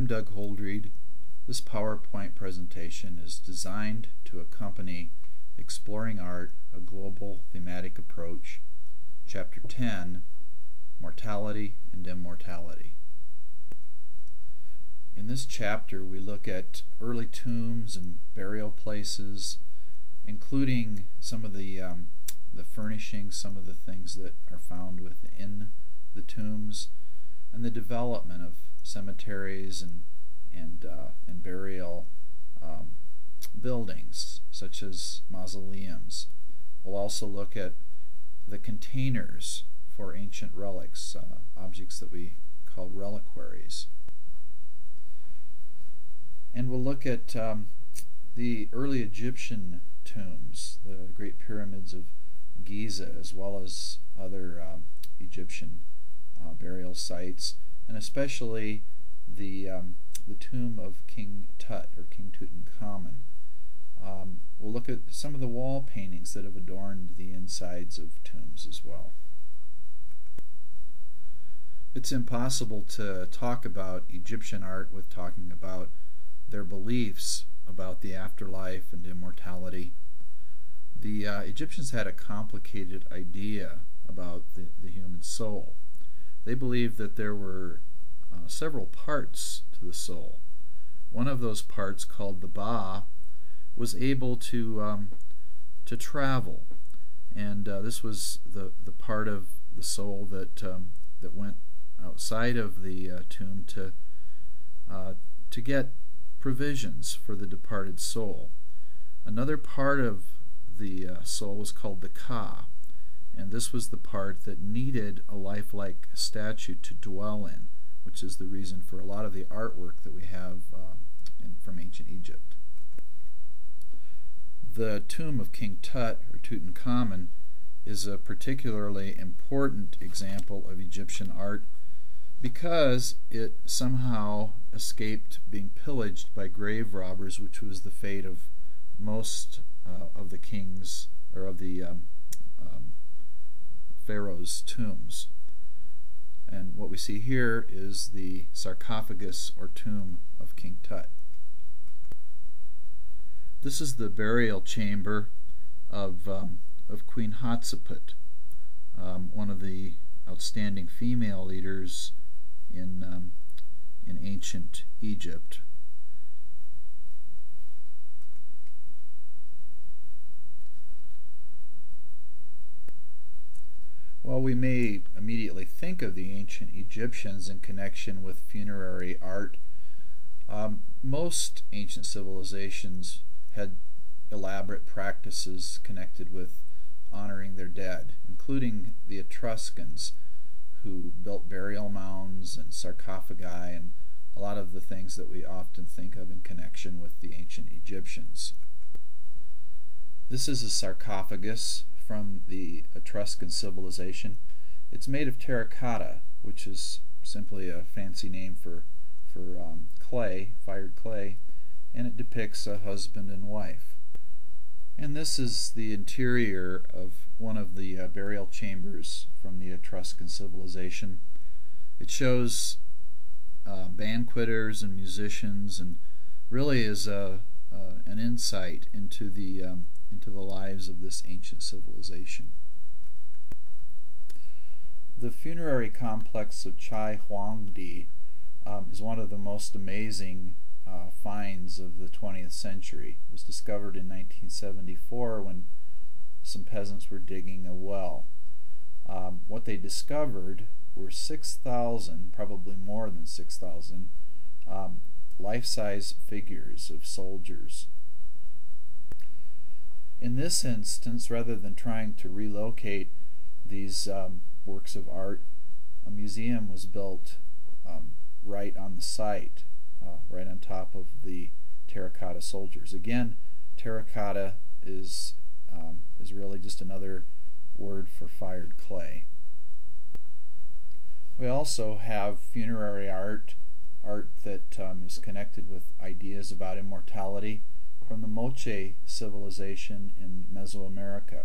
I'm Doug Holdreed. This PowerPoint presentation is designed to accompany Exploring Art, a Global Thematic Approach, Chapter 10, Mortality and Immortality. In this chapter we look at early tombs and burial places, including some of the furnishings, some of the things that are found within the tombs, and the development of cemeteries and burial buildings such as mausoleums. We'll also look at the containers for ancient relics, objects that we call reliquaries. And we'll look at the early Egyptian tombs, the Great Pyramids of Giza, as well as other Egyptian burial sites, and especially the tomb of King Tut, or King Tutankhamun. We'll look at some of the wall paintings that have adorned the insides of tombs as well. It's impossible to talk about Egyptian art with talking about their beliefs about the afterlife and immortality. The Egyptians had a complicated idea about the human soul. They believed that there were several parts to the soul. One of those parts, called the Ba, was able to travel, and this was the part of the soul that went outside of the tomb to get provisions for the departed soul. Another part of the soul was called the Ka, and this was the part that needed a lifelike statue to dwell in, which is the reason for a lot of the artwork that we have from ancient Egypt. The tomb of King Tut, or Tutankhamun, is a particularly important example of Egyptian art because it somehow escaped being pillaged by grave robbers, which was the fate of most of the kings, or of the pharaohs' tombs. And what we see here is the sarcophagus or tomb of King Tut. This is the burial chamber of Queen Hatshepsut, one of the outstanding female leaders in ancient Egypt. While we may immediately think of the ancient Egyptians in connection with funerary art, most ancient civilizations had elaborate practices connected with honoring their dead, including the Etruscans, who built burial mounds and sarcophagi and a lot of the things that we often think of in connection with the ancient Egyptians. This is a sarcophagus from the Etruscan civilization. It's made of terracotta, which is simply a fancy name for clay, fired clay, and it depicts a husband and wife. And this is the interior of one of the burial chambers from the Etruscan civilization. It shows banqueters and musicians, and really is an insight into the lives of this ancient civilization. The funerary complex of Chai Huangdi is one of the most amazing finds of the 20th century. It was discovered in 1974 when some peasants were digging a well. What they discovered were 6,000, probably more than 6,000, life-size figures of soldiers. In this instance, rather than trying to relocate these works of art, a museum was built right on the site, right on top of the terracotta soldiers. Again, terracotta is really just another word for fired clay. We also have funerary art that is connected with ideas about immortality from the Moche civilization in Mesoamerica,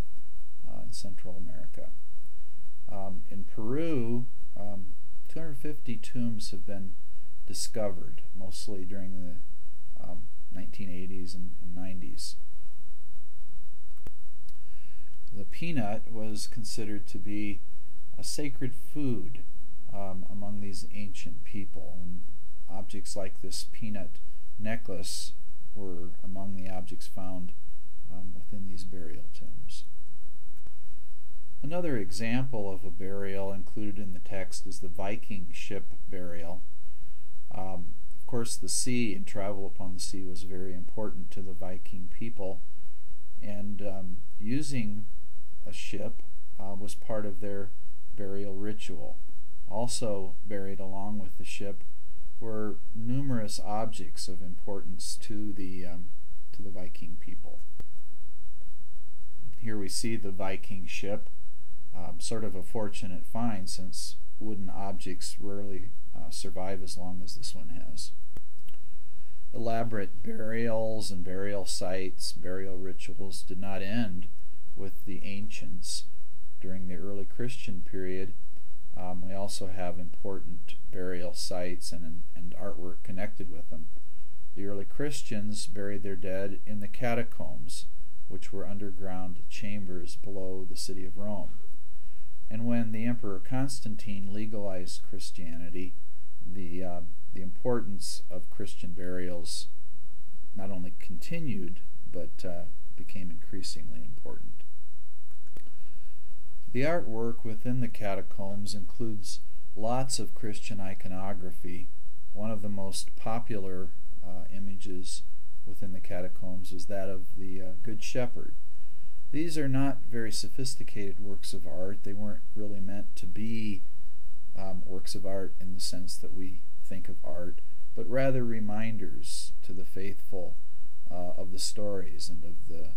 in Central America. In Peru, 250 tombs have been discovered, mostly during the 1980s and 90s. The peanut was considered to be a sacred food among these ancient people, and objects like this peanut necklace were among the objects found within these burial tombs. Another example of a burial included in the text is the Viking ship burial. Of course, the sea and travel upon the sea was very important to the Viking people, and using a ship was part of their burial ritual. Also buried along with the ship were numerous objects of importance to the Viking people. Here we see the Viking ship, sort of a fortunate find, since wooden objects rarely survive as long as this one has. Elaborate burials and burial sites, burial rituals did not end with the ancients. During the early Christian period, we also have important burial sites and artwork connected with them. The early Christians buried their dead in the catacombs, which were underground chambers below the city of Rome. And when the Emperor Constantine legalized Christianity, the importance of Christian burials not only continued, but became increasingly important. The artwork within the catacombs includes lots of Christian iconography. One of the most popular images within the catacombs is that of the Good Shepherd. These are not very sophisticated works of art. They weren't really meant to be works of art in the sense that we think of art, but rather reminders to the faithful of the stories and of the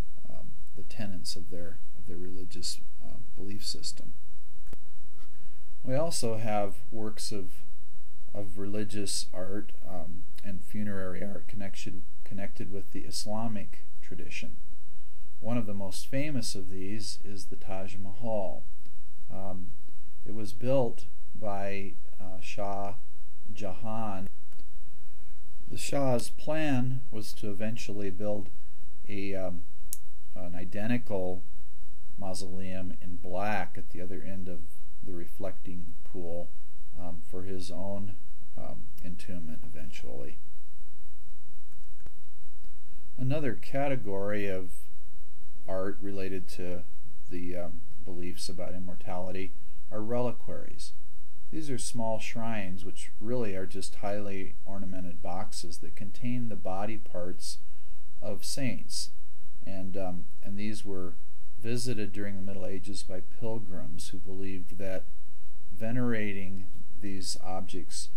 tenets of their religious belief system. We also have works of religious art and funerary art connected with the Islamic tradition. One of the most famous of these is the Taj Mahal. It was built by Shah Jahan. The Shah's plan was to eventually build an identical mausoleum in black at the other end of the reflecting pool for his own entombment eventually. Another category of art related to the beliefs about immortality are reliquaries. These are small shrines which really are just highly ornamented boxes that contain the body parts of saints, and these were visited during the Middle Ages by pilgrims who believed that venerating these objects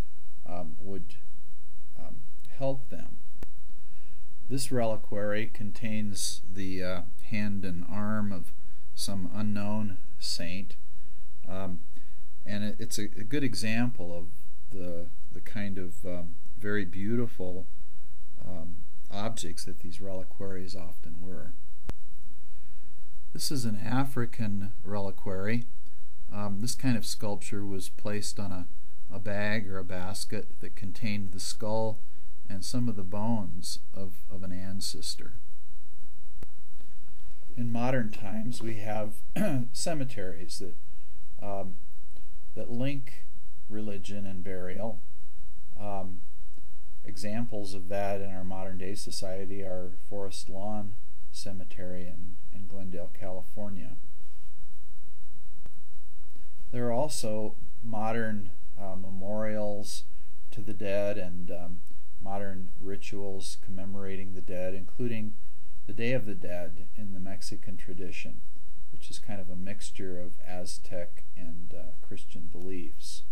would help them. This reliquary contains the hand and arm of some unknown saint, and it's a good example of the kind of very beautiful objects that these reliquaries often were. This is an African reliquary. This kind of sculpture was placed on a bag or a basket that contained the skull and some of the bones of an ancestor. In modern times, we have cemeteries that link religion and burial. Examples of that in our modern day society are Forest Lawn Cemetery in Glendale, California. There are also modern memorials to the dead and modern rituals commemorating the dead, including the Day of the Dead in the Mexican tradition, which is kind of a mixture of Aztec and Christian beliefs.